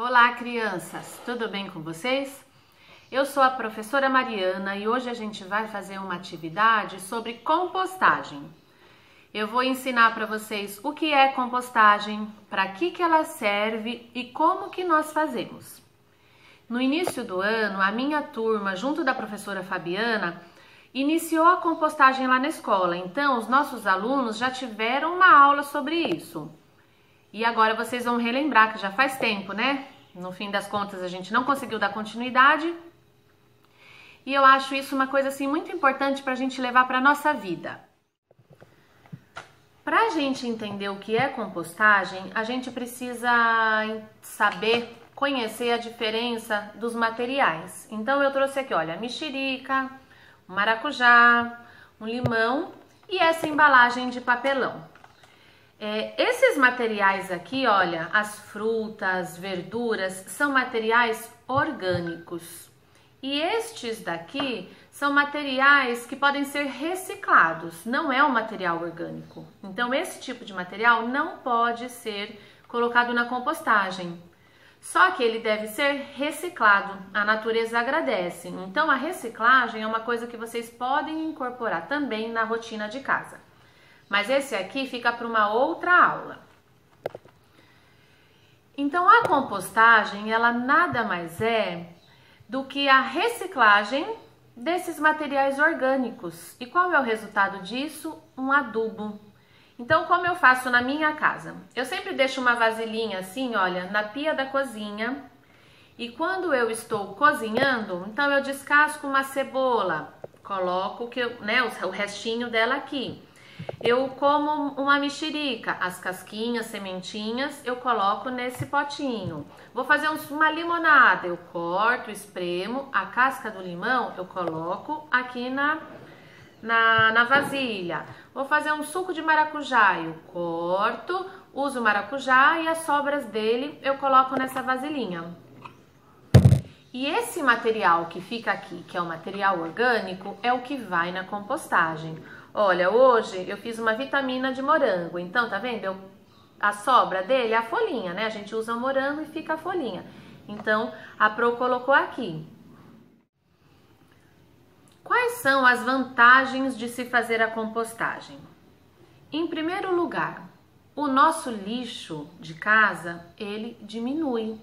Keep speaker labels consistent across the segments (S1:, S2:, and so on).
S1: Olá, crianças! Tudo bem com vocês? Eu sou a professora Mariana e hoje a gente vai fazer uma atividade sobre compostagem. Eu vou ensinar para vocês o que é compostagem, para que ela serve e como que nós fazemos. No início do ano, a minha turma, junto da professora Fabiana, iniciou a compostagem lá na escola. Então, os nossos alunos já tiveram uma aula sobre isso. E agora vocês vão relembrar que já faz tempo, né? No fim das contas, a gente não conseguiu dar continuidade. E eu acho isso uma coisa assim muito importante para a gente levar para a nossa vida. Para a gente entender o que é compostagem, a gente precisa saber, conhecer a diferença dos materiais. Então eu trouxe aqui, olha, mexerica, um maracujá, um limão e essa embalagem de papelão. Esses materiais aqui, olha, as frutas, verduras, são materiais orgânicos. E estes daqui são materiais que podem ser reciclados, não é um material orgânico. Então, esse tipo de material não pode ser colocado na compostagem. Só que ele deve ser reciclado, a natureza agradece. Então, a reciclagem é uma coisa que vocês podem incorporar também na rotina de casa. Mas esse aqui fica para uma outra aula. Então, a compostagem, ela nada mais é do que a reciclagem desses materiais orgânicos. E qual é o resultado disso? Um adubo. Então, como eu faço na minha casa? Eu sempre deixo uma vasilhinha assim, olha, na pia da cozinha. E quando eu estou cozinhando, então eu descasco uma cebola, coloco o restinho dela aqui. Eu como uma mexerica, as casquinhas, sementinhas, eu coloco nesse potinho. Vou fazer uma limonada, eu corto, espremo, a casca do limão eu coloco aqui na vasilha. Vou fazer um suco de maracujá, eu corto, uso o maracujá e as sobras dele eu coloco nessa vasilhinha. E esse material que fica aqui, que é o material orgânico, é o que vai na compostagem. Olha, hoje eu fiz uma vitamina de morango, então tá vendo? A sobra dele é a folhinha, né? A gente usa o morango e fica a folhinha. Então, a Pro colocou aqui. Quais são as vantagens de se fazer a compostagem? Em primeiro lugar, o nosso lixo de casa, ele diminui.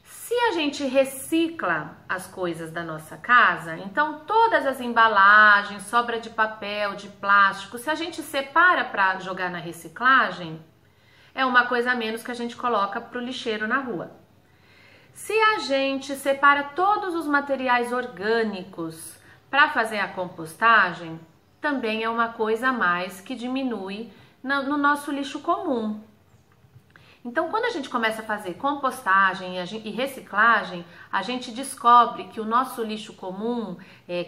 S1: Se a gente recicla as coisas da nossa casa, então todas as embalagens, sobra de papel, de plástico, se a gente separa para jogar na reciclagem, é uma coisa a menos que a gente coloca para o lixeiro na rua. Se a gente separa todos os materiais orgânicos para fazer a compostagem, também é uma coisa a mais que diminui no nosso lixo comum. Então, quando a gente começa a fazer compostagem e reciclagem, a gente descobre que o nosso lixo comum,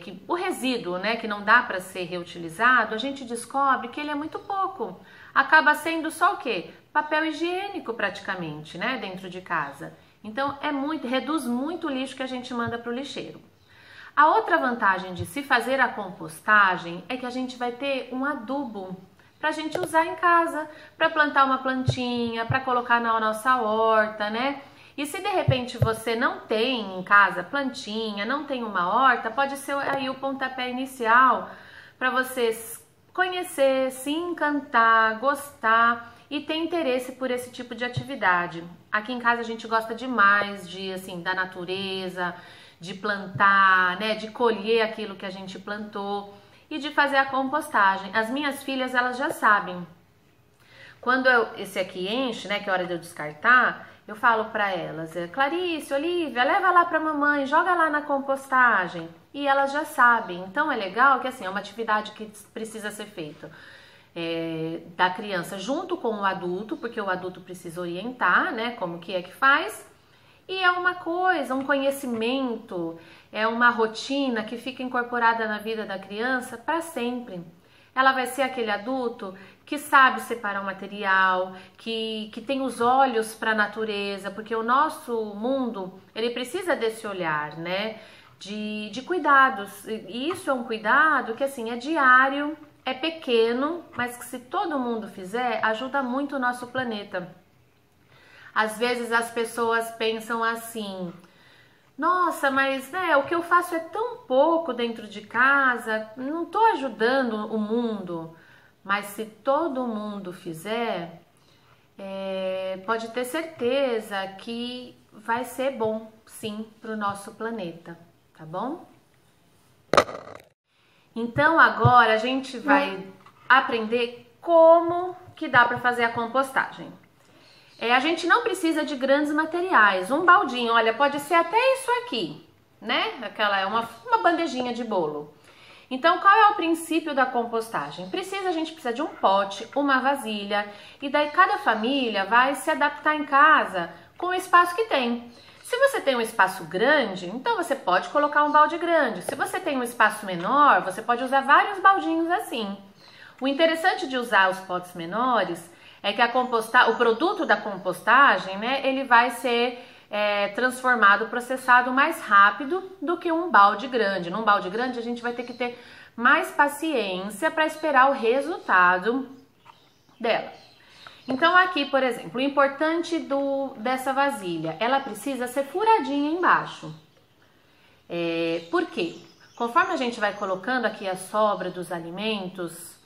S1: que o resíduo, né, que não dá para ser reutilizado, a gente descobre que ele é muito pouco. Acaba sendo só o quê? Papel higiênico praticamente, né, dentro de casa. Então, reduz muito o lixo que a gente manda para o lixeiro. A outra vantagem de se fazer a compostagem é que a gente vai ter um adubo para a gente usar em casa, para plantar uma plantinha, para colocar na nossa horta, né? E se de repente você não tem em casa plantinha, não tem uma horta, pode ser aí o pontapé inicial para você conhecer, se encantar, gostar e ter interesse por esse tipo de atividade. Aqui em casa a gente gosta demais da natureza, de plantar, né? De colher aquilo que a gente plantou e de fazer a compostagem. As minhas filhas, elas já sabem. Quando esse aqui enche, né, que é hora de eu descartar, eu falo para elas, Clarice, Olivia, leva lá para mamãe, joga lá na compostagem. E elas já sabem. Então é legal que assim, é uma atividade que precisa ser feita da criança junto com o adulto, porque o adulto precisa orientar, né, como que é que faz. E é uma coisa, um conhecimento, é uma rotina que fica incorporada na vida da criança para sempre. Ela vai ser aquele adulto que sabe separar o material, que tem os olhos para a natureza, porque o nosso mundo, ele precisa desse olhar, né, de cuidados. E isso é um cuidado que assim é diário, é pequeno, mas que se todo mundo fizer, ajuda muito o nosso planeta. Às vezes as pessoas pensam assim: nossa, mas né, o que eu faço é tão pouco dentro de casa, não estou ajudando o mundo. Mas se todo mundo fizer, pode ter certeza que vai ser bom, sim, para o nosso planeta, tá bom? Então agora a gente vai aprender como que dá para fazer a compostagem. A gente não precisa de grandes materiais. Um baldinho, olha, pode ser até isso aqui, né? Aquela é uma bandejinha de bolo. Então, qual é o princípio da compostagem? A gente precisa de um pote, uma vasilha, e daí cada família vai se adaptar em casa com o espaço que tem. Se você tem um espaço grande, então você pode colocar um balde grande. Se você tem um espaço menor, você pode usar vários baldinhos assim. O interessante de usar os potes menores é que o produto da compostagem, né, ele vai ser transformado, processado mais rápido do que um balde grande. Num balde grande a gente vai ter que ter mais paciência para esperar o resultado dela. Então aqui, por exemplo, o importante dessa vasilha, ela precisa ser furadinha embaixo. Por quê? Conforme a gente vai colocando aqui a sobra dos alimentos,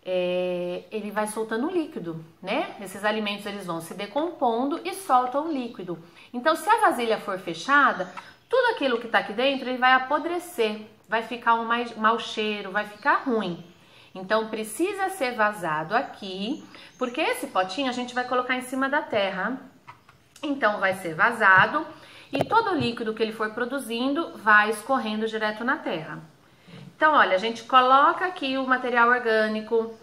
S1: ele vai soltando líquido, né? Esses alimentos eles vão se decompondo e soltam líquido. Então, se a vasilha for fechada, tudo aquilo que está aqui dentro ele vai apodrecer, vai ficar um mau cheiro, vai ficar ruim. Então, precisa ser vazado aqui, porque esse potinho a gente vai colocar em cima da terra. Então, vai ser vazado e todo o líquido que ele for produzindo vai escorrendo direto na terra. Então, olha, a gente coloca aqui o material orgânico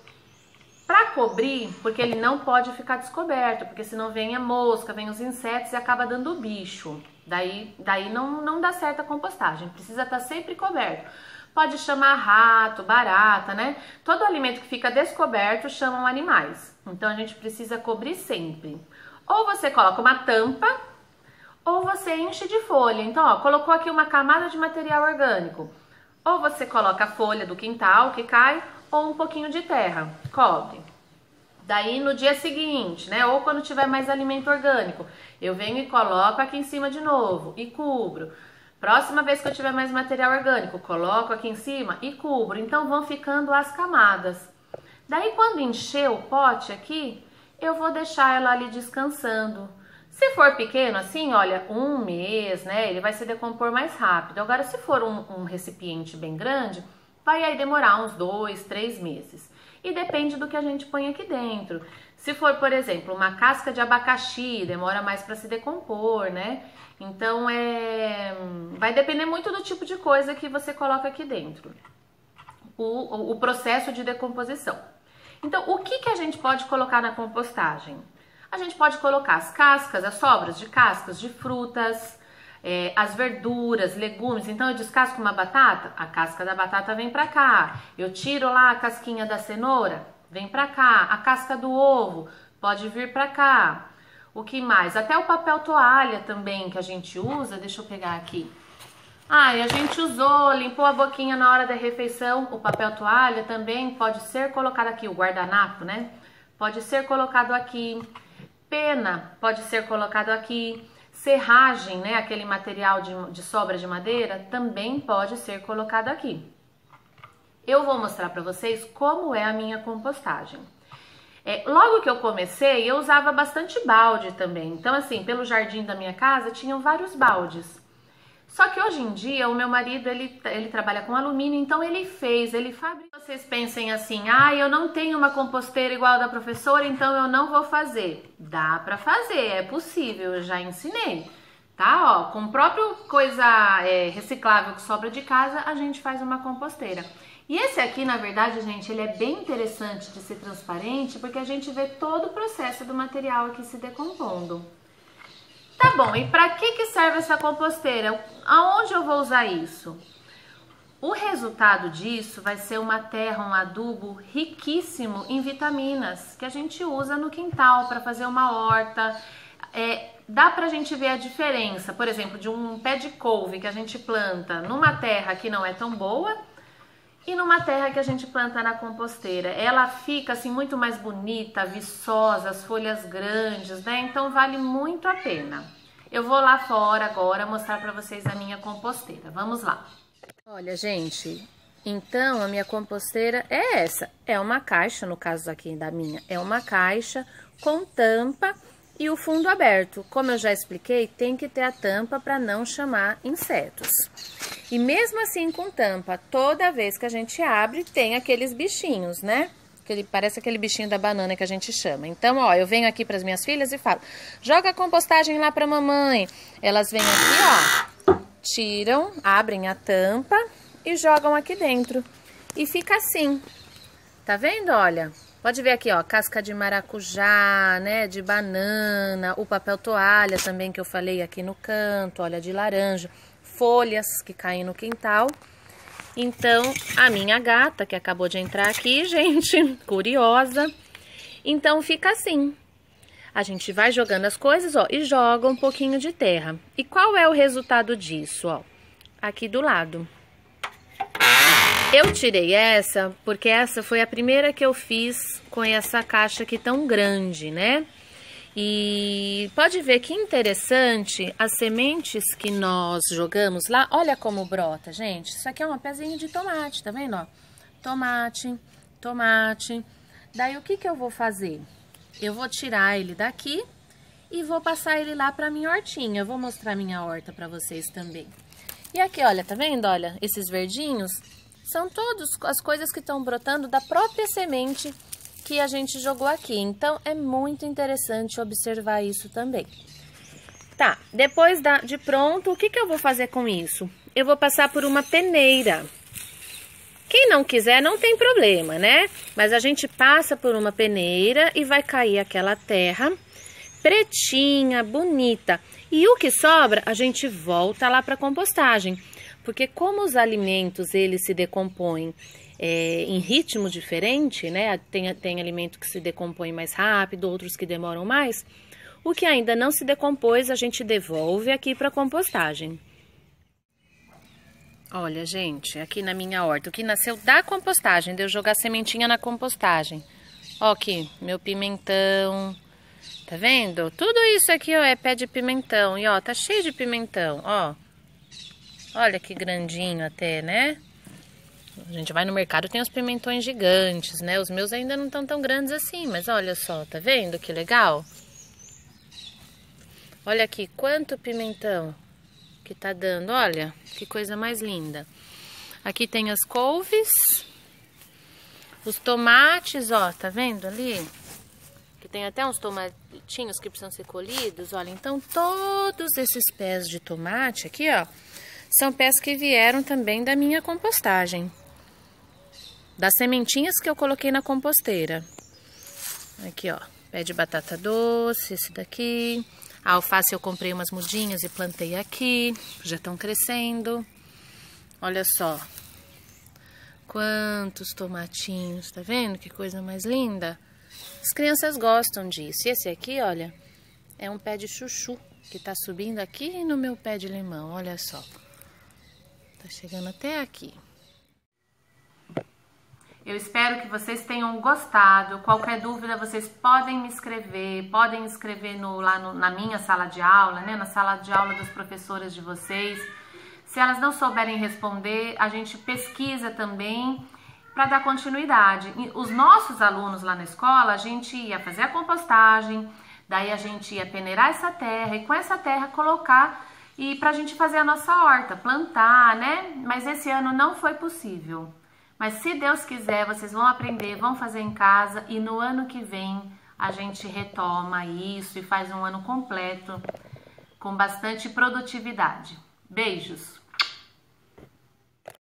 S1: para cobrir, porque ele não pode ficar descoberto, porque senão vem a mosca, vem os insetos e acaba dando bicho. Daí não dá certo a compostagem, precisa estar sempre coberto. Pode chamar rato, barata, né? Todo alimento que fica descoberto chamam animais. Então a gente precisa cobrir sempre. Ou você coloca uma tampa, ou você enche de folha. Então, ó, colocou aqui uma camada de material orgânico. Ou você coloca a folha do quintal que cai, ou um pouquinho de terra, cobre. Daí no dia seguinte, né, ou quando tiver mais alimento orgânico, eu venho e coloco aqui em cima de novo e cubro. Próxima vez que eu tiver mais material orgânico, coloco aqui em cima e cubro. Então vão ficando as camadas. Daí quando encher o pote aqui, eu vou deixar ela ali descansando. Se for pequeno assim, olha, 1 mês, né, ele vai se decompor mais rápido. Agora, se for um recipiente bem grande, vai aí demorar uns 2, 3 meses. E depende do que a gente põe aqui dentro. Se for, por exemplo, uma casca de abacaxi, demora mais para se decompor, né? Então, vai depender muito do tipo de coisa que você coloca aqui dentro. O processo de decomposição. Então, o que a gente pode colocar na compostagem? A gente pode colocar as cascas, as sobras de cascas de frutas, as verduras, legumes. Então eu descasco uma batata, a casca da batata vem pra cá. Eu tiro lá a casquinha da cenoura, vem pra cá. A casca do ovo pode vir pra cá. O que mais? Até o papel toalha também que a gente usa, deixa eu pegar aqui. E a gente usou, limpou a boquinha na hora da refeição. O papel toalha também pode ser colocado aqui, o guardanapo, né? Pode ser colocado aqui. Pena pode ser colocado aqui. Serragem, né, aquele material de sobra de madeira, também pode ser colocado aqui. Eu vou mostrar para vocês como é a minha compostagem. Logo que eu comecei, eu usava bastante balde também. Então, assim, pelo jardim da minha casa, tinham vários baldes. Só que hoje em dia, o meu marido, ele trabalha com alumínio, então ele fabrica. Vocês pensem assim, eu não tenho uma composteira igual a da professora, então eu não vou fazer. Dá pra fazer, é possível, eu já ensinei, tá? Ó, com o próprio coisa reciclável que sobra de casa, a gente faz uma composteira. E esse aqui, na verdade, gente, ele é bem interessante de ser transparente, porque a gente vê todo o processo do material aqui se decompondo. Tá bom, e para que serve essa composteira? Aonde eu vou usar isso? O resultado disso vai ser uma terra, um adubo riquíssimo em vitaminas, que a gente usa no quintal para fazer uma horta. Dá pra gente ver a diferença, por exemplo, de um pé de couve que a gente planta numa terra que não é tão boa e numa terra que a gente planta na composteira. Ela fica assim muito mais bonita, viçosa, as folhas grandes, né? Então vale muito a pena. Eu vou lá fora agora mostrar para vocês a minha composteira. Vamos lá. Olha, gente, então a minha composteira é essa. É uma caixa, no caso aqui da minha, é uma caixa com tampa e o fundo aberto. Como eu já expliquei, tem que ter a tampa para não chamar insetos. E mesmo assim com tampa, toda vez que a gente abre, tem aqueles bichinhos, né? Parece aquele bichinho da banana que a gente chama. Então, ó, eu venho aqui para as minhas filhas e falo, joga a compostagem lá para mamãe. Elas vêm aqui, ó, tiram, abrem a tampa e jogam aqui dentro. E fica assim, tá vendo? Olha, pode ver aqui, ó, casca de maracujá, né, de banana, o papel toalha também que eu falei aqui no canto, olha, de laranja, folhas que caem no quintal. Então, a minha gata, que acabou de entrar aqui, gente, curiosa, então fica assim. A gente vai jogando as coisas, ó, e joga um pouquinho de terra. E qual é o resultado disso, ó? Aqui do lado. Eu tirei essa porque essa foi a primeira que eu fiz com essa caixa aqui tão grande, né? E pode ver que interessante, as sementes que nós jogamos lá, olha como brota, gente. Isso aqui é uma pezinha de tomate, tá vendo, ó? Tomate, tomate. Daí o que que eu vou fazer? Eu vou tirar ele daqui e vou passar ele lá pra minha hortinha. Eu vou mostrar minha horta pra vocês também. E aqui, olha, tá vendo? Olha, esses verdinhos são todas as coisas que estão brotando da própria semente que a gente jogou aqui. Então, é muito interessante observar isso também. Tá, depois de pronto, o que que eu vou fazer com isso? Eu vou passar por uma peneira. Quem não quiser, não tem problema, né? Mas a gente passa por uma peneira e vai cair aquela terra pretinha, bonita. E o que sobra, a gente volta lá para compostagem. Porque como os alimentos, eles se decompõem em ritmo diferente, né? Tem alimento que se decompõe mais rápido, outros que demoram mais. O que ainda não se decompôs, a gente devolve aqui para compostagem. Olha, gente, aqui na minha horta, o que nasceu da compostagem, de eu jogar sementinha na compostagem. Ó aqui, meu pimentão, tá vendo? Tudo isso aqui, ó, é pé de pimentão. E, ó, tá cheio de pimentão, ó. Olha que grandinho até, né? A gente vai no mercado, tem os pimentões gigantes, né? Os meus ainda não estão tão grandes assim, mas olha só, tá vendo que legal? Olha aqui, quanto pimentão que tá dando, olha, que coisa mais linda. Aqui tem as couves, os tomates, ó, tá vendo ali? Que tem até uns tomatinhos que precisam ser colhidos, olha. Então, todos esses pés de tomate aqui, ó, são pés que vieram também da minha compostagem. Das sementinhas que eu coloquei na composteira. Aqui, ó, pé de batata doce, esse daqui. A alface eu comprei umas mudinhas e plantei aqui, já estão crescendo. Olha só. Quantos tomatinhos, tá vendo? Que coisa mais linda. As crianças gostam disso. E esse aqui, olha, é um pé de chuchu que tá subindo aqui no meu pé de limão, olha só. Tá chegando até aqui. Eu espero que vocês tenham gostado. Qualquer dúvida, vocês podem me escrever, podem escrever na minha sala de aula, né? Na sala de aula das professoras de vocês. Se elas não souberem responder, a gente pesquisa também para dar continuidade. E os nossos alunos lá na escola, a gente ia fazer a compostagem, daí a gente ia peneirar essa terra e com essa terra colocar e pra gente fazer a nossa horta, plantar, né? Mas esse ano não foi possível. Mas se Deus quiser, vocês vão aprender, vão fazer em casa e no ano que vem a gente retoma isso e faz um ano completo com bastante produtividade. Beijos!